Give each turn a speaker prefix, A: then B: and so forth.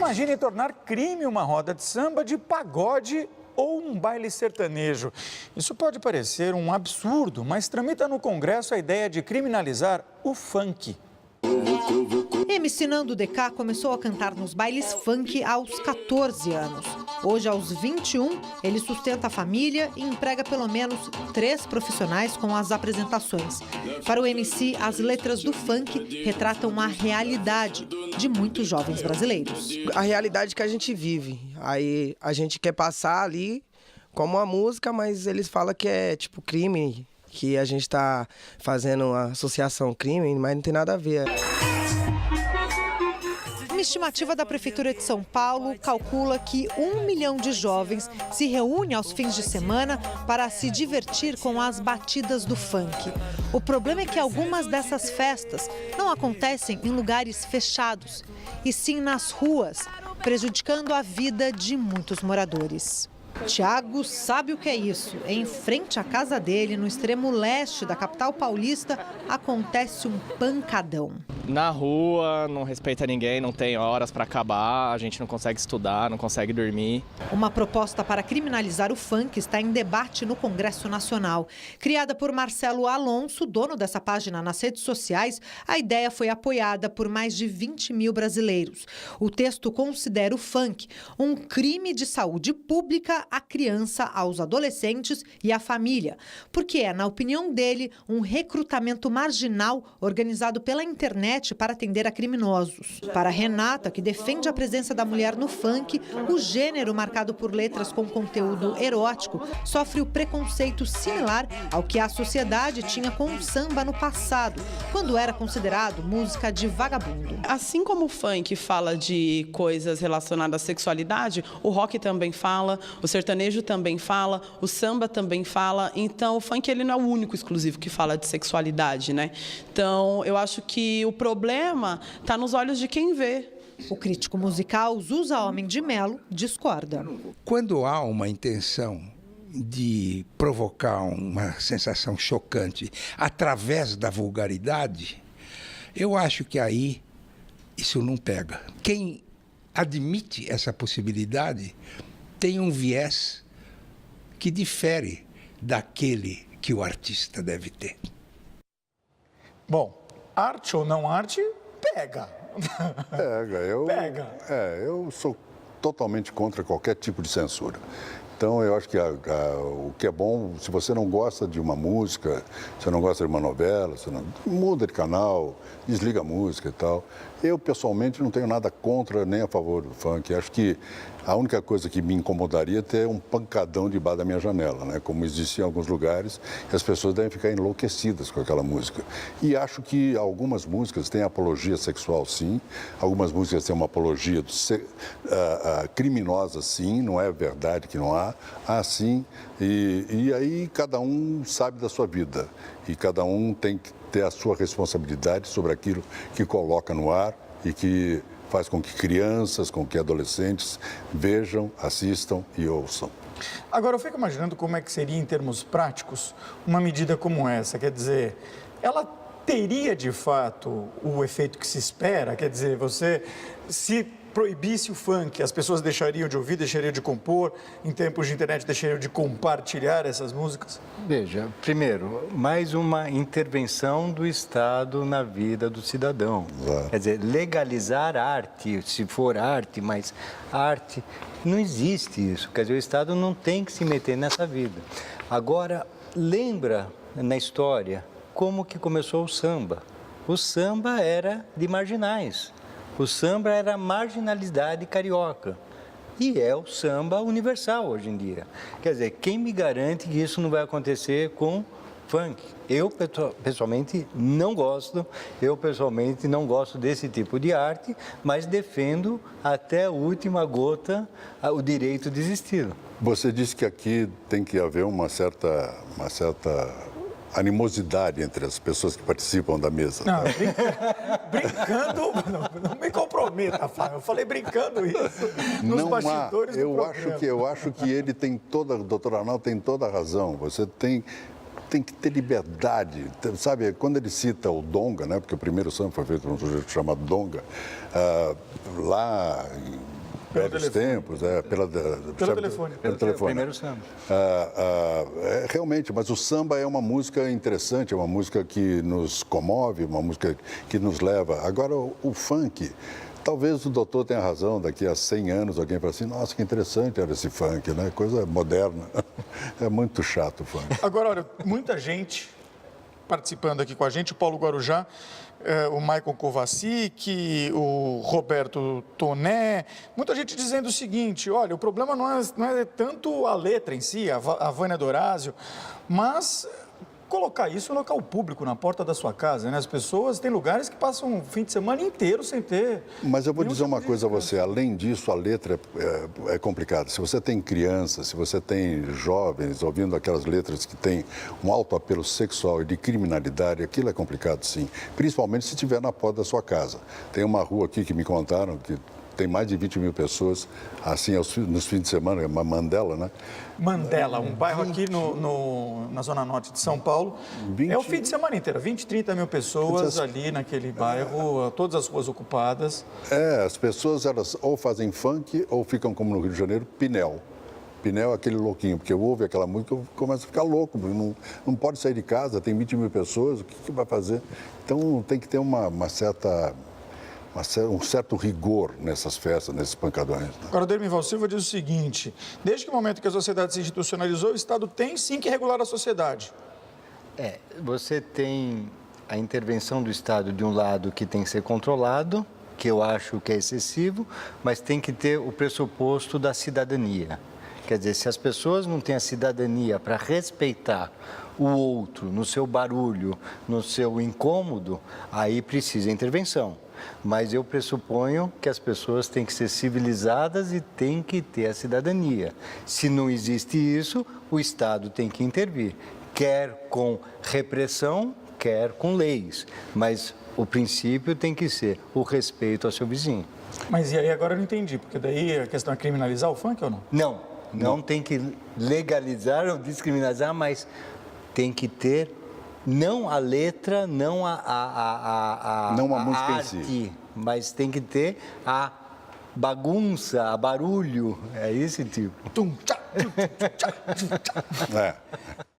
A: Imagine tornar crime uma roda de samba de pagode ou um baile sertanejo. Isso pode parecer um absurdo, mas tramita no Congresso a ideia de criminalizar o funk.
B: MC Nando DK começou a cantar nos bailes funk aos 14 anos. Hoje, aos 21, ele sustenta a família e emprega pelo menos 3 profissionais com as apresentações. Para o MC, as letras do funk retratam a realidade de muitos jovens brasileiros.
C: A realidade que a gente vive. Aí a gente quer passar ali como uma música, mas eles falam que é tipo crime, que a gente está fazendo uma associação crime, mas não tem nada a ver.
B: Uma estimativa da Prefeitura de São Paulo calcula que 1 milhão de jovens se reúne aos fins de semana para se divertir com as batidas do funk. O problema é que algumas dessas festas não acontecem em lugares fechados, e sim nas ruas, prejudicando a vida de muitos moradores. Tiago sabe o que é isso. Em frente à casa dele, no extremo leste da capital paulista, acontece um pancadão.
D: Na rua, não respeita ninguém, não tem horas para acabar, a gente não consegue estudar, não consegue dormir.
B: Uma proposta para criminalizar o funk está em debate no Congresso Nacional. Criada por Marcelo Alonso, dono dessa página nas redes sociais, a ideia foi apoiada por mais de 20 mil brasileiros. O texto considera o funk um crime de saúde pública à criança, aos adolescentes e à família, porque é, na opinião dele, um recrutamento marginal organizado pela internet para atender a criminosos. Para Renata, que defende a presença da mulher no funk, o gênero marcado por letras com conteúdo erótico sofre o preconceito similar ao que a sociedade tinha com o samba no passado, quando era considerado música de vagabundo.
E: Assim como o funk fala de coisas relacionadas à sexualidade, o rock também fala, o sertanejo também fala, o samba também fala. Então, o funk ele não é o único exclusivo que fala de sexualidade, né? Então, eu acho que o problema está nos olhos de quem vê.
B: O crítico musical Zusa Homem de Melo discorda.
F: Quando há uma intenção de provocar uma sensação chocante através da vulgaridade, eu acho que aí isso não pega. Quem admite essa possibilidade tem um viés que difere daquele que o artista deve ter.
A: Bom, arte ou não arte, pega.
G: Pega. Eu sou totalmente contra qualquer tipo de censura. Então, eu acho que o que é bom, se você não gosta de uma música, se você não gosta de uma novela, você não, muda de canal, desliga a música e tal. Eu, pessoalmente, não tenho nada contra nem a favor do funk. Acho que a única coisa que me incomodaria é ter um pancadão debaixo da minha janela, né? Como existe em alguns lugares, e as pessoas devem ficar enlouquecidas com aquela música. E acho que algumas músicas têm apologia sexual, sim. Algumas músicas têm uma apologia criminosa, sim. Não é verdade que não há. Há, sim. E aí cada um sabe da sua vida. E cada um tem que ter a sua responsabilidade sobre aquilo que coloca no ar e que faz com que crianças, com que adolescentes vejam, assistam e ouçam.
A: Agora, eu fico imaginando como é que seria, em termos práticos, uma medida como essa. Quer dizer, ela teria, de fato, o efeito que se espera? Quer dizer, você, se proibisse o funk, as pessoas deixariam de ouvir, deixariam de compor, em tempos de internet deixariam de compartilhar essas músicas?
H: Veja, primeiro, mais uma intervenção do Estado na vida do cidadão. Quer dizer, legalizar arte, se for arte, mas arte, não existe isso. Quer dizer, o Estado não tem que se meter nessa vida. Agora, lembra na história como que começou o samba. O samba era de marginais. O samba era a marginalidade carioca e é o samba universal hoje em dia. Quer dizer, quem me garante que isso não vai acontecer com funk? Eu, pessoalmente, não gosto. Eu, pessoalmente, não gosto desse tipo de arte, mas defendo até a última gota o direito de existir.
G: Você disse que aqui tem que haver uma certa animosidade entre as pessoas que participam da mesa.
A: Não, brincando, não me comprometa, Fábio. Eu falei brincando isso nos bastidores do programa.
G: Eu acho que ele tem toda, o doutor Arnaldo tem toda a razão. Você tem que ter liberdade, sabe? Quando ele cita o Donga, né? Porque o primeiro samba foi feito por um sujeito chamado Donga, lá velhos tempos, pelo
A: telefone.
G: Pelo telefone.
H: Primeiro samba.
G: Realmente, mas o samba é uma música interessante, é uma música que nos comove, uma música que nos leva. Agora, o funk, talvez o doutor tenha razão, daqui a 100 anos alguém fala assim, nossa, que interessante era esse funk, né? Coisa moderna. É muito chato o funk.
A: Agora, olha, muita gente participando aqui com a gente, o Paulo Guarujá, o Maicon Kovacic, o Roberto Toné, muita gente dizendo o seguinte, olha, o problema não é tanto a letra em si, a Vânia Dorásio, mas colocar isso no local público, na porta da sua casa, né? As pessoas, tem lugares que passam o fim de semana inteiro sem ter...
G: Mas eu vou dizer uma coisa a você, além disso, a letra é complicada. Se você tem crianças, se você tem jovens ouvindo aquelas letras que têm um alto apelo sexual e de criminalidade, aquilo é complicado sim, principalmente se estiver na porta da sua casa. Tem uma rua aqui que me contaram que tem mais de 20 mil pessoas, assim, nos fins de semana, é uma Mandela, né?
A: Mandela, um bairro aqui na zona norte de São Paulo. É o fim de semana inteiro, 20, 30 mil pessoas ali naquele bairro, todas as ruas ocupadas.
G: As pessoas, elas ou fazem funk ou ficam, como no Rio de Janeiro, pinel. Pinel é aquele louquinho, porque ouve aquela música e começa a ficar louco, não pode sair de casa, tem 20 mil pessoas, o que vai fazer? Então tem que ter um certo rigor nessas festas, nesses pancadões. Né?
A: Agora, o Dermival Silva diz o seguinte, desde que o momento que a sociedade se institucionalizou, o Estado tem sim que regular a sociedade.
H: Você tem a intervenção do Estado de um lado que tem que ser controlado, que eu acho que é excessivo, mas tem que ter o pressuposto da cidadania. Quer dizer, se as pessoas não têm a cidadania para respeitar o outro no seu barulho, no seu incômodo, aí precisa intervenção. Mas eu pressuponho que as pessoas têm que ser civilizadas e têm que ter a cidadania. Se não existe isso, o Estado tem que intervir, quer com repressão, quer com leis. Mas o princípio tem que ser o respeito ao seu vizinho.
A: Mas e aí agora eu não entendi, porque daí a questão é criminalizar o funk ou não?
H: Não tem que legalizar ou descriminalizar, mas tem que ter... Não a letra, não a
G: música
H: arte,
G: em si,
H: mas tem que ter a bagunça, a barulho, é esse tipo.
G: É.